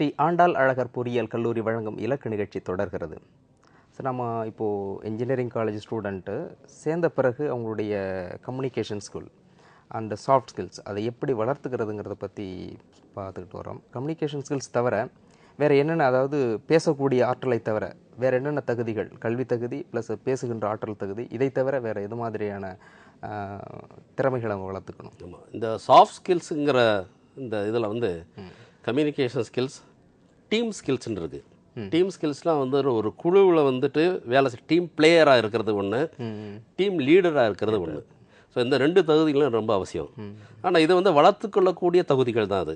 ஸ்ரீ ஆண்டாள் அழகர் பொறியியல் கல்லூரி வழங்கும் இலக்கு நிகழ்ச்சி தொடர்கிறது. ஸோ நம்ம இப்போது இன்ஜினியரிங் காலேஜ் ஸ்டூடெண்ட்டு சேர்ந்த பிறகு அவங்களுடைய communication skill and soft skills அதை எப்படி வளர்த்துக்கிறதுங்கிறத பற்றி பார்த்துக்கிட்டு வரோம். கம்யூனிகேஷன் ஸ்கில்ஸ் தவிர வேறு என்னென்ன, அதாவது பேசக்கூடிய ஆற்றலை தவிர வேறு என்னென்ன தகுதிகள், கல்வி தகுதி ப்ளஸ் பேசுகின்ற ஆற்றல் தகுதி, இதை தவிர வேறு எது மாதிரியான திறமைகளை அவங்க வளர்த்துக்கணும்? ஆமாம், இந்த சாஃப்ட் ஸ்கில்ஸுங்கிற இந்த இதில் வந்து கம்யூனிகேஷன் ஸ்கில்ஸ், டீம் ஸ்கில்ஸ்ன்னு இருக்குது. டீம் ஸ்கில்ஸ்லாம் வந்து ஒரு குழுவில் வந்துட்டு வேலை டீம் பிளேயராக இருக்கிறது ஒன்று, டீம் லீடராக இருக்கிறது ஒன்று. ஸோ இந்த ரெண்டு தகுதிகளும் ரொம்ப அவசியம். ஆனால் இது வந்து வளர்த்துக்கொள்ளக்கூடிய தகுதிகள் தான் அது.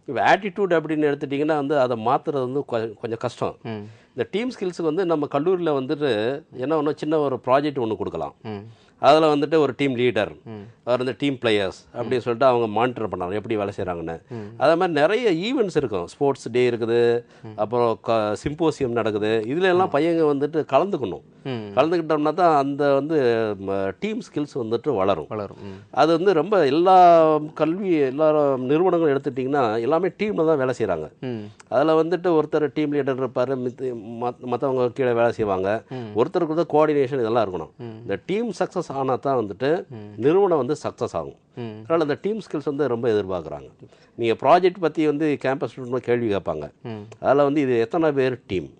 இப்போ ஆட்டிடியூட் அப்படின்னு எடுத்துட்டிங்கன்னா வந்து அதை மாற்றுறது வந்து கொஞ்சம் கஷ்டம். இந்த டீம் ஸ்கில்ஸுக்கு வந்து நம்ம கல்லூரியில் வந்துட்டு என்ன ஒன்று, சின்ன ஒரு ப்ராஜெக்ட் ஒன்று கொடுக்கலாம். அதில் வந்துட்டு ஒரு டீம் லீடர், அவர் வந்து டீம் பிளேயர்ஸ் அப்படின்னு சொல்லிட்டு அவங்க மானிட்டர் பண்ணாங்க எப்படி வேலை செய்கிறாங்கன்னு. அதே மாதிரி நிறைய ஈவெண்ட்ஸ் இருக்கும், ஸ்போர்ட்ஸ் டே இருக்குது, அப்புறம் சிம்போசியம் நடக்குது. இதில் எல்லாம் பையங்க வந்துட்டு கலந்துக்கிட்டோம்னா தான் அந்த வந்து டீம் ஸ்கில்ஸ் வந்துட்டு வளரும். அது வந்து ரொம்ப எல்லா எல்லா நிறுவனங்களும் எடுத்துட்டிங்கன்னா எல்லாமே டீமில் தான் வேலை செய்கிறாங்க. அதில் வந்துட்டு ஒருத்தர் டீம் லீடர் இருப்பார், மற்றவங்க கீழே வேலை செய்வாங்க, ஒருத்தருக்கு வந்து கோஆர்டினேஷன் இதெல்லாம் இருக்கணும். இந்த டீம் சக்ஸஸ் ஆனால் தான் வந்துட்டு நிறுவனம் வந்து சக்ஸஸ் ஆகும். அதனால் இந்த டீம் ஸ்கில்ஸ் வந்து ரொம்ப எதிர்பார்க்குறாங்க. நீங்கள் ப்ராஜெக்ட் பற்றி வந்து கேம்பஸ் ஸ்டூடெண்ட் கேள்வி கேட்பாங்க. அதில் வந்து இது எத்தனை பேர் டீம்,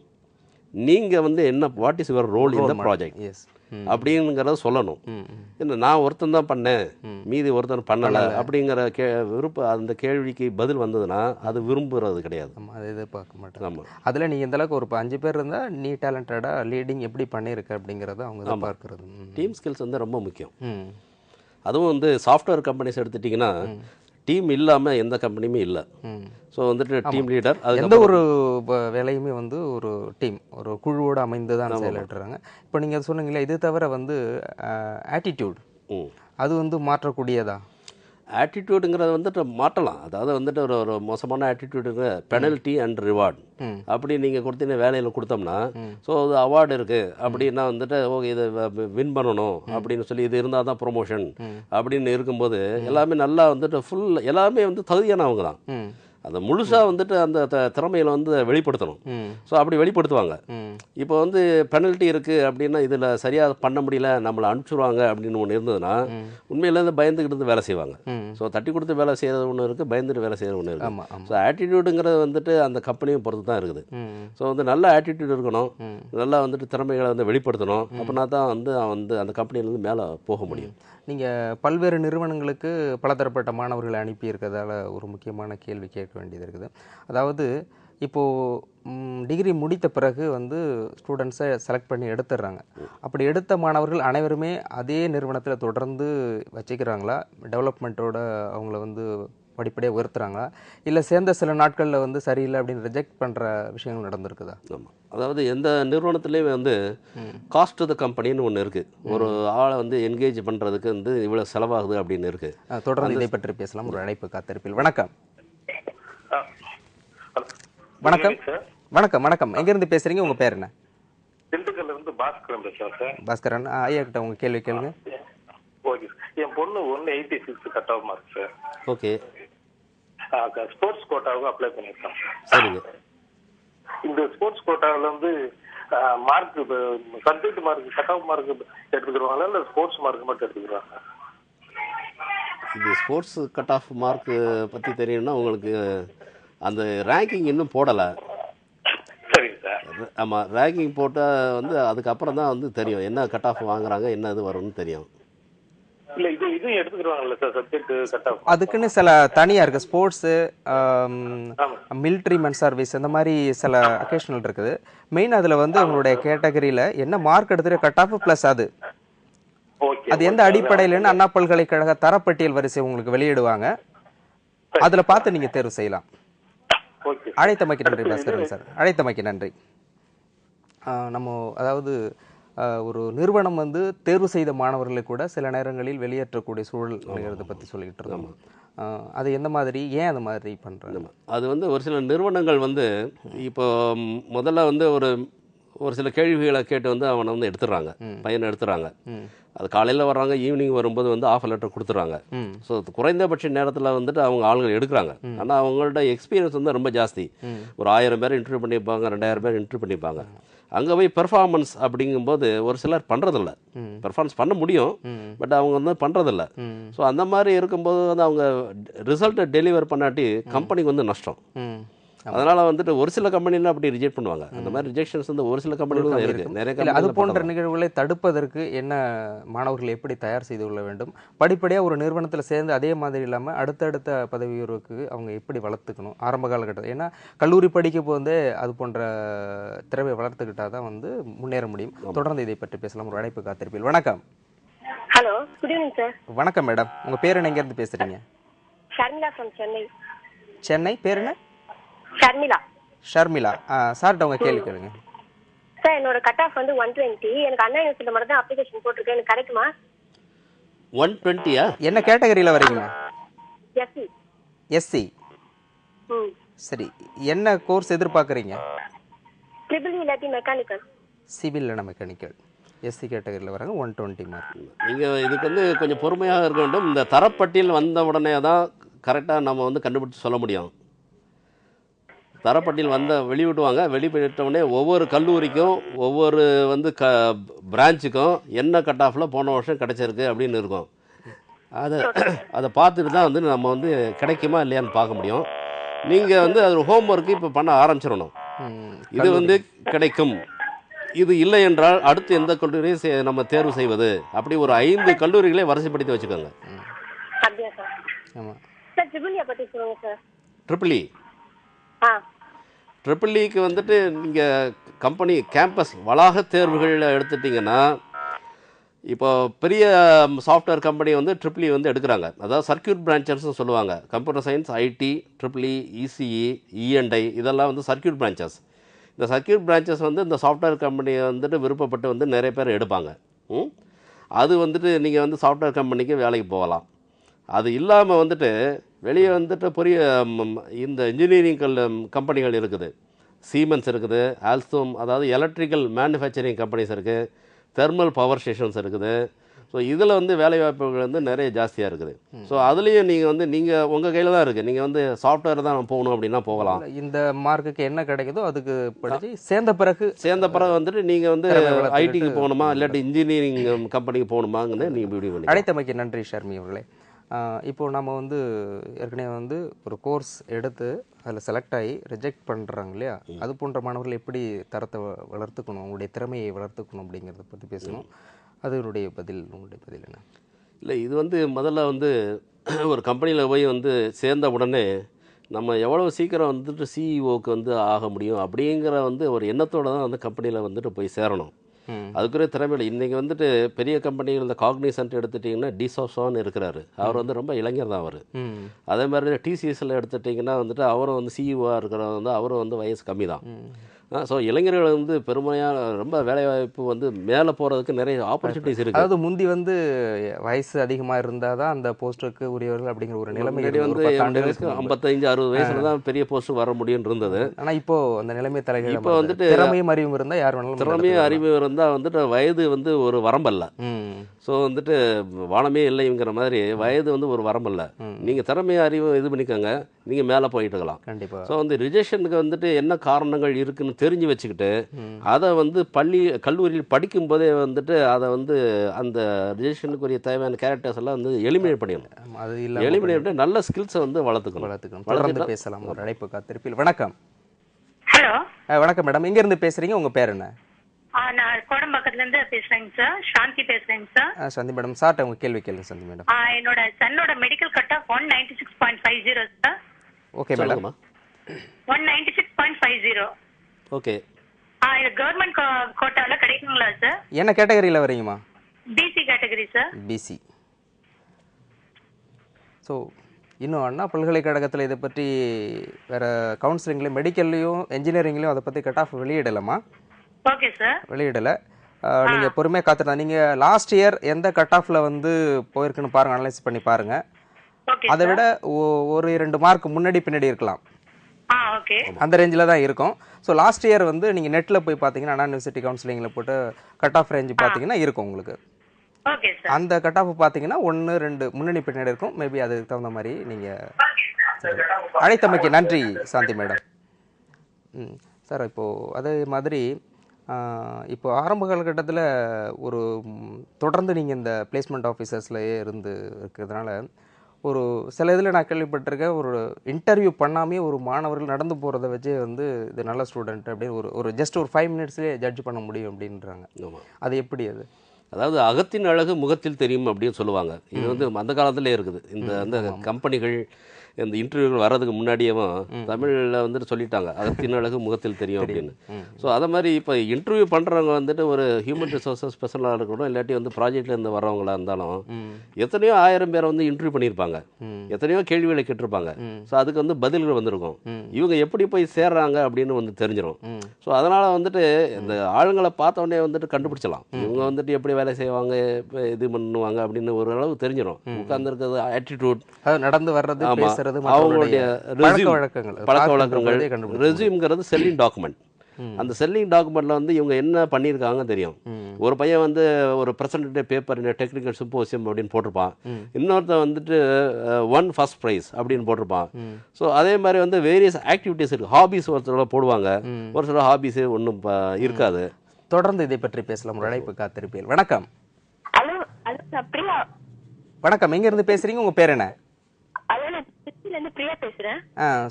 நீங்கள் வந்து என்ன, what is your role in the project அப்படிங்கிறத சொல்லணும். என்ன நான் ஒருத்தன் தான் பண்ணேன், மீதி ஒருத்தன் பண்ணலை அப்படிங்கிற அந்த கேள்விக்கு பதில் வந்ததுன்னா அது விரும்புகிறது கிடையாது. அதை எதிர்பார்க்க மாட்டேன். ஆமாம், அதில் நீ எந்தளவுக்கு ஒரு 5 பேர் இருந்தால் நீ டேலண்டடாக லீடிங் எப்படி பண்ணியிருக்க அப்படிங்கிறத அவங்க எதிர்பார்க்கறது. டீம் ஸ்கில்ஸ் வந்து ரொம்ப முக்கியம். அதுவும் வந்து சாஃப்ட்வேர் கம்பெனிஸ் எடுத்துட்டிங்கன்னா டீம் இல்லாமல் எந்த கம்பெனியுமே இல்லை. ஸோ வந்துட்டு டீம் லீடர், அது எந்த ஒரு வேலையுமே வந்து ஒரு டீம், ஒரு குழுவோடு அமைந்து தான் செயலாற்றுறாங்க. இப்போ நீங்கள் சொன்னீங்களே, இது தவிர வந்து ஆட்டிடியூட் அது வந்து மாற்றக்கூடியதா? ஆட்டிடியூடுங்கிறத வந்துட்டு மாற்றலாம். அதாவது வந்துட்டு ஒரு மோசமான ஆட்டிடியூடுங்க பெனல்ட்டி அண்ட் ரிவார்டு அப்படி நீங்கள் கொடுத்தீங்கன்னா வேலையில் கொடுத்தோம்னா, ஸோ அது அவார்டு இருக்குது அப்படின்னா வந்துட்டு ஓகே இதை வின் பண்ணணும் அப்படின்னு சொல்லி இது இருந்தால் தான் ப்ரொமோஷன் அப்படின்னு இருக்கும்போது எல்லாமே நல்லா வந்துட்டு எல்லாமே வந்து தகுதியானவங்க தான். அதை முழுசாக வந்துட்டு அந்த திறமையில் வந்து வெளிப்படுத்தணும். ஸோ அப்படி வெளிப்படுத்துவாங்க. இப்போ வந்து பெனல்ட்டி இருக்குது அப்படின்னா இதில் சரியாக பண்ண முடியல, நம்மளை அனுப்பிச்சுடுவாங்க அப்படின்னு ஒன்று இருந்ததுன்னா உண்மையிலேருந்து பயந்துக்கிட்டு வேலை செய்வாங்க. ஸோ தட்டி கொடுத்து வேலை செய்கிறது ஒன்று இருக்குது, பயந்துட்டு வேலை செய்கிறது ஒன்று இருக்குது. ஸோ ஆட்டிடியூடுங்கிறது வந்துட்டு அந்த கம்பெனியும் பொறுத்து தான் இருக்குது. ஸோ வந்து நல்ல ஆட்டிடியூட் இருக்கணும், நல்லா வந்துட்டு திறமைகளை வந்து வெளிப்படுத்தணும். அப்படின்னா தான் வந்து அந்த கம்பெனிலேருந்து மேலே போக முடியும். நீங்கள் பல்வேறு நிறுவனங்களுக்கு பலதரப்பட்ட மாணவர்களை அனுப்பி இருக்கிறதால ஒரு முக்கியமான கேள்வி கேட்க வேண்டியது இருக்குது. அதாவது இப்போது டிகிரி முடித்த பிறகு வந்து ஸ்டூடெண்ட்ஸை செலக்ட் பண்ணி எடுத்துடுறாங்க. அப்படி எடுத்த மாணவர்கள் அனைவருமே அதே நிறுவனத்தில் தொடர்ந்து வச்சுக்கிறாங்களா? டெவலப்மெண்ட்டோட அவங்கள வந்து படிப்படியாக உயர்த்துறாங்களா? இல்லை சேர்ந்த சில நாட்களில் வந்து சரியில்லை அப்படின்னு ரிஜெக்ட் பண்ணுற விஷயங்கள் நடந்திருக்குதா? ஆமாம், அதாவது எந்த நிறுவனத்துலேயுமே வந்து காஸ்ட் டு த கம்பெனின்னு ஒன்று இருக்குது. ஒரு ஆளை வந்து என்கேஜ் பண்ணுறதுக்கு வந்து இவ்வளோ செலவாகுது அப்படின்னு இருக்குது. தொடர்ந்து இதை பற்றி பேசலாம். ஒரு அழைப்பு காத்திருப்பில். வணக்கம். வணக்கம் வணக்கம் வணக்கம் எங்கேருந்து பேசுகிறீங்க? உங்கள் பேர் என்ன? திண்டுக்கல்லிருந்து பாஸ்கரன் பேசுகிறேன் சார். பாஸ்கரன், ஐயா கிட்ட உங்கள் கேள்வி கேளுங்க. Okay sir. என் பொண்ணு 186 cut off mark sir. Okay. Sports கோட்டாவுக்கு அப்ளை பண்ணியிருக்கேன். சரிங்க. இந்த ஸ்போர்ட்ஸ் கோட்டாவில் வந்து mark subject mark cut off mark எடுத்துக்கிறாங்களா இல்லை ஸ்போர்ட்ஸ் மார்க் மட்டும் எடுத்துக்கிறாங்க? இது ஸ்போர்ட்ஸ் கட் ஆஃப் மார்க்கு பற்றி தெரியணும்னா உங்களுக்கு அந்த ரேங்கிங் இன்னும் போடலை. சரிங்க சார். ஆமாம், ரேங்கிங் போட்டால் வந்து அதுக்கப்புறம் தான் வந்து தெரியும் என்ன கட் ஆஃப் வாங்குறாங்க, என்ன இது வரும்னு தெரியும். இல்லை இது எடுத்துக்கிறாங்கல்ல சார் சப்ஜெக்ட் கட் ஆஃப்? அதுக்குன்னு சில தனியாக இருக்குது. ஸ்போர்ட்ஸு, மிலிட்ரி மென் சர்வீஸ், இந்த மாதிரி சில அக்கேஷனல் இருக்குது. மெயின் அதில் வந்து அவங்களுடைய கேட்டகரியில் என்ன மார்க் எடுத்துகிட்டு கட் ஆஃப் ப்ளஸ் அது எந்த அடிப்படையிலன்னு அண்ணா பல்கலைக்கழக தரப்பட்டியல் வரிசை உங்களுக்கு வெளியிடுவாங்க. அதில் பார்த்து நீங்கள் தேர்வு செய்யலாம். அழைத்தமைக்கு நன்றி பாஸ்கரன் சார், அழைத்தமைக்கு நன்றி. நம்ம அதாவது ஒரு நிறுவனம் வந்து தேர்வு செய்த மாணவர்களை கூட சில நேரங்களில் வெளியேற்றக்கூடிய சூழல்ங்கிறத பற்றி சொல்லிக்கிட்டு இருக்கோம். அது எந்த மாதிரி, ஏன் அந்த மாதிரி பண்ணுறாங்க? அது வந்து ஒரு சில நிறுவனங்கள் வந்து இப்போ முதல்ல வந்து ஒரு சில கேள்விகளை கேட்டு வந்து அவனை வந்து எடுத்துடுறாங்க, பையனை எடுத்துடுறாங்க. அது காலையில் வர்றாங்க, ஈவினிங் வரும்போது வந்து ஆஃபர் லெட்டர் கொடுத்துட்றாங்க. ஸோ குறைந்தபட்ச நேரத்தில் வந்துட்டு அவங்க ஆளுங்கள் எடுக்கிறாங்க. ஆனால் அவங்களோட எக்ஸ்பீரியன்ஸ் வந்து ரொம்ப ஜாஸ்தி. ஒரு 1000 பேர் இன்டர்வியூ பண்ணியிருப்பாங்க, 2000 பேர் இன்டர்வியூ பண்ணியிருப்பாங்க. அங்கே போய் பெர்ஃபார்மன்ஸ் அப்படிங்கும்போது ஒரு சிலர் பண்ணுறதில்ல. பெர்ஃபார்மன்ஸ் பண்ண முடியும், பட் அவங்க வந்து பண்ணுறதில்ல. ஸோ அந்த மாதிரி இருக்கும்போது வந்து அவங்க ரிசல்ட்டை டெலிவர் பண்ணாட்டி கம்பெனிக்கு வந்து நஷ்டம். அதனால் வந்துட்டு ஒரு சில கம்பெனிலாம் அப்படி ரிஜெக்ட் பண்ணுவாங்க. அந்த மாதிரி ரிஜெக்ஷன்ஸ் வந்து ஒரு சில கம்பெனிலாம் இருக்குது. நிறைய அது போன்ற நிகழ்வுகளை தடுப்பதற்கு என்ன மாணவர்கள் எப்படி தயார் செய்து கொள்ள வேண்டும்? படிப்படியாக ஒரு நிறுவனத்தில் சேர்ந்து அதே மாதிரி இல்லாமல் அடுத்தடுத்த பதவி உயர்வுக்கு அவங்க எப்படி வளர்த்துக்கணும் ஆரம்ப காலகட்டத்தில்? ஏன்னா கல்லூரி படிக்க போதே அது போன்ற திறமையை வளர்த்துக்கிட்டால் தான் வந்து முன்னேற முடியும். தொடர்ந்து இதை பற்றி பேசலாம். ஒரு அழைப்பு காத்திருப்பீர்கள். வணக்கம். Hello, good evening sir. வணக்கம் மேடம். உங்கள் பேர் என்ன, எங்கேருந்து பேசுகிறீங்க? ஷர்மிளா ஃப்ரம் சென்னை. சென்னை, பேர் என்ன? ஷர்மிளா. ஷர்மிளா. சார்ட்ட உங்கள் கேள்வி கேளுங்க. சார், என்னோட கட் ஆஃப் வந்து 120. எனக்கு அண்ணா யூனிவர்சிட்டியில் மட்டும் தான் அப்ளிகேஷன் போட்டிருக்கேன். எனக்கு கிடைக்குமா? 120-ஆ? என்ன கேட்டகரியில் வரீங்க? எஸ்சி. எஸ்சி. சரி, என்ன கோர்ஸ் எதிர்பார்க்குறீங்க? ட்ரிபிள் இல்லாட்டி மெக்கானிக்கல். சிவில் இல்லைனா மெக்கானிக்கல். எஸ்சி கேட்டகரியில் வராங்க. 120 மார்க். நீங்கள் இதுக்கு வந்து கொஞ்சம் பொறுமையாக இருக்க வேண்டும். இந்த தரப்பட்டியல் வந்த உடனே தான் கரெக்டாக நம்ம வந்து கண்டுபிடிச்சு சொல்ல முடியும். தரப்பட்டியல் வெளியிடுவாங்க. வெளியிட்ட உடனே ஒவ்வொரு கல்லூரிக்கும் ஒவ்வொரு வந்து பிரான்ச்சுக்கும் என்ன கட் ஆஃபில் போன வருஷம் கிடைச்சிருக்கு அப்படின்னு இருக்கும். அதை பார்த்துட்டு தான் வந்து நம்ம வந்து கிடைக்குமா இல்லையான்னு பார்க்க முடியும். நீங்கள் வந்து அது ஹோம் ஒர்க்கு இப்போ பண்ண ஆரம்பிச்சிடணும். இது வந்து கிடைக்கும், இது இல்லை என்றால் அடுத்து எந்த கல்லூரியை நம்ம தேர்வு செய்வது, அப்படி ஒரு 5 கல்லூரிகளே வரிசைப்படுத்தி வச்சுக்கோங்க. அப்படியா சார்? ஆமாம் சார். ட்ரிபிள் இ பற்றி சொல்லுங்கள் சார். Triple E. ஆ, ட்ரிபிள் இக்கு வந்துட்டு நீங்கள் கம்பெனி கேம்பஸ் வளாக தேர்வுகளில் எடுத்துட்டிங்கன்னா, இப்போ பெரிய சாஃப்ட்வேர் கம்பெனி வந்து ட்ரிபிள் இ வந்து எடுக்கிறாங்க. அதாவது சர்க்கியூட் பிரான்ச்சஸ்ன்னு சொல்லுவாங்க. Computer science, IT, triple E, ECE, ENI இதெல்லாம் வந்து சர்க்கியூட் பிரான்ச்சஸ். இந்த சர்க்கியூட் பிரான்ச்சஸ் வந்து இந்த சாஃப்ட்வேர் கம்பெனியை வந்துட்டு விருப்பப்பட்டு வந்து நிறைய பேர் எடுப்பாங்க. அது வந்துட்டு நீங்கள் வந்து சாஃப்ட்வேர் கம்பெனிக்கு வேலைக்கு போகலாம். அது இல்லாமல் வந்துட்டு வெளியே வந்துட்டு பெரிய இந்த இன்ஜினியரிங் கம்பெனிகள் இருக்குது. சீமென்ஸ் இருக்குது, ஆல்ஸ்டோம், அதாவது எலக்ட்ரிக்கல் மேனுஃபேக்சரிங் கம்பெனிஸ் இருக்குது, தெர்மல் பவர் ஸ்டேஷன்ஸ் இருக்குது. ஸோ இதில் வந்து வேலைவாய்ப்புகள் வந்து நிறைய ஜாஸ்தியாக இருக்குது. ஸோ அதுலேயும் நீங்கள் உங்கள் கையில் தான் இருக்குது. நீங்கள் வந்து சாஃப்ட்வேர் தான் போகணும் அப்படின்னா போகலாம். இந்த மார்க்குக்கு என்ன கிடைக்குதோ அதுக்கு படித்து சேர்ந்த பிறகு வந்துட்டு நீங்கள் வந்து ஐடிக்கு போகணுமா இல்லாட்டி இன்ஜினியரிங் கம்பெனிக்கு போகணுமாங்கிறது நீங்கள் முடிவு பண்ணி. அழைத்தமைக்கு நன்றி ஷர்மி அவர்களே. இப்போது நம்ம வந்து ஏற்கனவே வந்து ஒரு கோர்ஸ் எடுத்து அதில் செலக்ட் ஆகி ரிஜெக்ட் பண்ணுறாங்க இல்லையா, அது போன்ற மாணவர்கள் எப்படி தரத்தை வளர்த்துக்கணும், அவங்களுடைய திறமையை வளர்த்துக்கணும் அப்படிங்கிறத பற்றி பேசணும். அதனுடைய உங்களுடைய பதில் என்ன? இல்லை, இது வந்து முதல்ல வந்து ஒரு கம்பெனியில் போய் வந்து சேர்ந்த உடனே நம்ம எவ்வளோ சீக்கிரம் வந்துட்டு சிஇஓக்கு வந்து ஆக முடியும் அப்படிங்கிற வந்து ஒரு எண்ணத்தோடு தான் வந்து கம்பெனியில் வந்துட்டு போய் சேரணும். அதுக்குரிய திறமையில் இன்றைக்கி வந்துட்டு பெரிய கம்பெனிகள் இந்த காக்னிசன்ட் எடுத்துட்டிங்கன்னா டிசோசான்னு இருக்கிறாரு. அவர் வந்து ரொம்ப இளைஞர் தான் அவர். அதே மாதிரி டிசிஎஸ்ல எடுத்துட்டிங்கன்னா வந்துட்டு அவரும் வந்து சிஇஓவாக இருக்கிறவர் வந்து அவரும் வந்து வயசு கம்மி தான். ஸோ இளைஞர்கள் வந்து பெருமையான ரொம்ப வேலைவாய்ப்பு வந்து மேலே போகிறதுக்கு நிறைய ஆப்பர்ச்சுனிட்டிஸ் இருக்குது. அதாவது முந்தி வந்து வயசு அதிகமாக இருந்தால் தான் அந்த போஸ்ட்டுக்கு உரியவர்கள் அப்படிங்கிற ஒரு நிலைமை வந்து 55-60 வயசுல தான் பெரிய போஸ்ட்டு வர முடியும்னு இருந்தது. ஆனால் இப்போது அந்த நிலைமை தலைகள் இப்போ வந்துட்டு திறமையும் அறிவும் இருந்தால் யார் வேணாலும் திறமையும் அறிவு இருந்தால் வந்துட்டு வயது வந்து ஒரு வரம்பல்ல. ஸோ வந்துட்டு வானமே இல்லைங்கிற மாதிரி வயது வந்து ஒரு வரம்பல்ல. நீங்கள் திறமையை அறிவு இது பண்ணிக்கோங்க, நீங்கள் மேலே போயிட்டு இருக்கலாம். கண்டிப்பாக. ஸோ வந்து ரிஜெக்ஷனுக்கு வந்துட்டு என்ன காரணங்கள் இருக்குன்னு தெரிஞ்சு வச்சுக்கிட்டு அதை வந்து கல்லூரியில் படிக்கும்போதே வந்துட்டு அதை வந்து அந்த ரிஜெக்ஷனுக்குரிய தேவையான கேரக்டர்ஸ் எல்லாம் வந்து எலிமினேட் பண்ணிடணும். அது இல்லை, எலிமினேட் பண்ணி நல்ல ஸ்கில்ஸை வந்து வளர்த்துக்கணும். தொடர்ந்து பேசலாம். ஒரு அழைப்பு காத்திருப்பில். வணக்கம். ஹலோ. வணக்கம் மேடம். எங்கேருந்து பேசுகிறீங்க? உங்கள் பேர் என்ன? நான் கோடம்பாக்கத்துலேருந்து பேசுகிறேங்க சார். சாந்தி பேசுகிறேங்க சார். சாந்தி மேடம், சார்ட்ட உங்கள் கேள்வி கேளுங்க. சாந்தி மேடம், என்னோட சன்னோட medical cut off 196.50 sir. Okay madam. 196.50. Okay. இது கவர்மெண்ட் கோட்டாவில் கிடைக்குங்களா சார்? என்ன கேட்டகரியில் வரீங்கம்மா? BC category sir. BC. So இன்னும் அண்ணா பல்கலைக்கழகத்தில் இதை பற்றி வேறு கவுன்சிலிங்லேயும் மெடிக்கல்லையும் இன்ஜினியரிங்லேயும் அதை பற்றி கட் ஆஃப் வெளியிடலாமா? Okay sir. வெளியிடலை. நீங்கள் பொறுமையாக காத்துருந்தா. நீங்கள் லாஸ்ட் இயர் எந்த கட் ஆஃபில் வந்து போயிருக்குன்னு பாருங்கள், அனலைஸ் பண்ணி பாருங்கள். அதை விட 1-2 மார்க் முன்னாடி பின்னாடி இருக்கலாம். அந்த ரேஞ்சில் தான் இருக்கும். ஸோ லாஸ்ட் இயர் வந்து நீங்கள் நெட்டில் போய் பார்த்தீங்கன்னா அண்ணா யூனிவர்சிட்டி கவுன்சிலிங்கில் போட்டு கட் ஆஃப் ரேஞ்சு பார்த்தீங்கன்னா இருக்கும் உங்களுக்கு. Okay sir. அந்த கட் ஆஃப் பார்த்தீங்கன்னா 1 2 முன்னணி பின்னாடி இருக்கும். மேபி அதுக்கு தகுந்த மாதிரி நீங்கள் அழைத்தமைக்கு நன்றி சாந்தி மேடம். சார் இப்போது அதே மாதிரி இப்போ ஆரம்ப காலகட்டத்தில் ஒரு தொடர்ந்து நீங்கள் இந்த பிளேஸ்மெண்ட் ஆஃபீஸர்ஸ்லேயே இருந்து இருக்கிறதுனால ஒரு சில இதில் நான் கேள்விப்பட்டிருக்கேன், ஒரு இன்டர்வியூ பண்ணாமே ஒரு மாணவர்கள் நடந்து போகிறத வச்சே வந்து இது நல்ல ஸ்டூடெண்ட் அப்படின்னு ஒரு ஜஸ்ட் ஒரு 5 மினிட்ஸ்லேயே ஜட்ஜ் பண்ண முடியும் அப்படின்றாங்க. அது எப்படி அது? அதாவது அகத்தின் அழகு முகத்தில் தெரியும் அப்படின்னு சொல்லுவாங்க. இது வந்து அந்த காலத்திலே இருக்குது. இந்த கம்பெனிகள் இந்த இன்டர்வியூகள் வர்றதுக்கு முன்னாடியேவும் தமிழில் வந்துட்டு சொல்லிட்டாங்க, அகத்தின் அழகு முகத்தில் தெரியும் அப்படின்னு. ஸோ அதை மாதிரி இப்போ இன்டர்வியூ பண்ணுறவங்க வந்துட்டு ஒரு ஹியூமன் ரிசோர்ஸஸ் ஸ்பெஷலாக இருக்கணும், இல்லாட்டி வந்து ப்ராஜெக்ட்லேருந்து வர்றவங்களா இருந்தாலும் எத்தனையோ 1000 பேரை வந்து இன்டர்வியூ பண்ணியிருப்பாங்க, எத்தனையோ கேள்விகளை கேட்டிருப்பாங்க. ஸோ அதுக்கு வந்து பதில்கள் வந்திருக்கும். இவங்க எப்படி போய் சேர்றாங்க அப்படின்னு வந்து தெரிஞ்சிடும். ஸோ அதனால் வந்துட்டு இந்த ஆளுங்களை பார்த்தோன்னே வந்துட்டு கண்டுபிடிச்சலாம், இவங்க வந்துட்டு எப்படி வேலை செய்வாங்க, இது பண்ணுவாங்க அப்படின்னு ஒரு அளவு தெரிஞ்சிடும். உட்கார்ந்துருக்கிறது ஆட்டிடியூட், நடந்து வர்றது, அவங்களுடைய பழக்க வழக்கங்கள். ரெஸ்யூம்ங்கிறது செல்லிங் டாக்குமெண்ட். அந்த செல்லிங் டாக்குமெண்ட்ல வந்து இவங்க என்ன பண்ணியிருக்காங்க தெரியும். ஒரு பையன் வந்து ஒரு பிரசன்டேட்டிவ் பேப்பர் டெக்னிக்கல் சிம்போசியம் அப்படின்னு போட்டிருப்பான், இன்னொருத்தன் வந்துட்டு 1 ஃபர்ஸ்ட் ப்ரைஸ் அப்படின்னு போட்டிருப்பான். ஸோ அதே மாதிரி வந்து வேரியஸ் ஆக்டிவிட்டீஸ் இருக்கு. ஹாபிஸ் ஒருத்தரோட போடுவாங்க, ஒரு சில ஹாபிஸ் ஒன்றும் இருக்காது. தொடர்ந்து இதை பற்றி பேசலாம். ஒரு அழைப்பு காத்திருப்பீர்கள். வணக்கம். ஹலோ பிரியா. வணக்கம், எங்க இருந்து பேசுறீங்க, உங்க பேர் என்ன? பிரியா பேசுறேன்.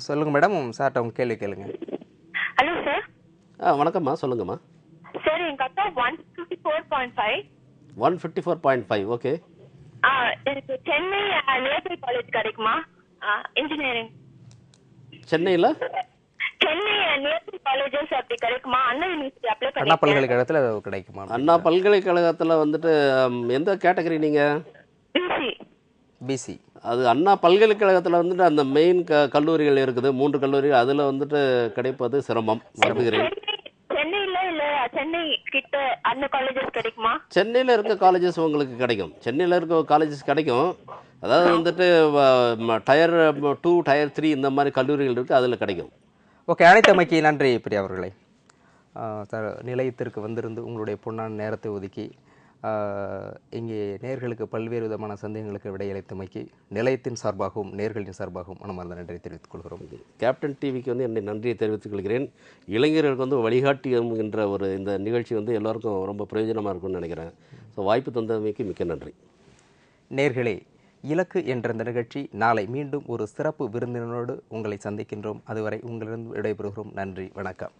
சொல்லுங்க மேடம், சார்ட்ட உங்க கேள்வி கேளுங்க. Hello sir. வணக்கம்மா, சொல்லுங்கம்மா. சார் என் கட்டா 154.5. 154.5. ஓகே. எனக்கு சென்னை நியர்பை காலேஜ் கிடைக்குமா இன்ஜினியரிங்? சென்னையில் சென்னை நியர்பை காலேஜஸ் அப்படி கிடைக்குமா? அண்ணா யூனிவர்சிட்டி அப்ளை பண்ணி அண்ணா பல்கலைக்கழகத்தில் கிடைக்குமா? அண்ணா பல்கலைக்கழகத்தில் வந்துட்டு எந்த கேட்டகரி நீங்கள்? பிசி. பிசி. அது அண்ணா பல்கலைக்கழகத்தில் வந்துட்டு அந்த மெயின் கல்லூரிகள் இருக்குது, 3 கல்லூரிகள். அதில் வந்துட்டு கிடைப்பது சிரமம், வருகிறேன். சென்னையில் இல்லை, சென்னை கிட்ட அந்த காலேஜஸ் கிடைக்குமா? சென்னையில் இருக்க காலேஜஸ் உங்களுக்கு கிடைக்கும், சென்னையில் இருக்க காலேஜஸ் கிடைக்கும். அதாவது வந்துட்டு டயர் 2 டயர் 3 இந்த மாதிரி கல்லூரிகள் இருக்குது, அதில் கிடைக்கும். ஓகே, அழைத்தமைக்கு நன்றி பிரியா அவர்களை. நிலையத்திற்கு வந்திருந்து உங்களுடைய பொன்னான நேரத்தை ஒதுக்கி இங்கே நேர்களுக்கு பல்வேறு விதமான சந்தேகங்களுக்கு விடையளித்தமைக்கு நிலையத்தின் சார்பாகவும் நேர்களின் சார்பாகவும் மனமார்ந்த நன்றியை தெரிவித்துக் கொள்கிறோம். கேப்டன் டிவிக்கு வந்து என்னை நன்றியை தெரிவித்துக் கொள்கிறேன். இளைஞர்களுக்கு வந்து வழிகாட்டி என்கின்ற ஒரு இந்த நிகழ்ச்சி வந்து எல்லாருக்கும் ரொம்ப பிரயோஜனமாக இருக்கும்னு நினைக்கிறேன். ஸோ வாய்ப்பு தந்தமைக்கு மிக்க நன்றி. நேர்களே, இலக்கு என்ற இந்த நிகழ்ச்சி நாளை மீண்டும் ஒரு சிறப்பு விருந்தினரோடு உங்களை சந்திக்கின்றோம். அதுவரை உங்களிடம் விடைபெறுகிறோம். நன்றி, வணக்கம்.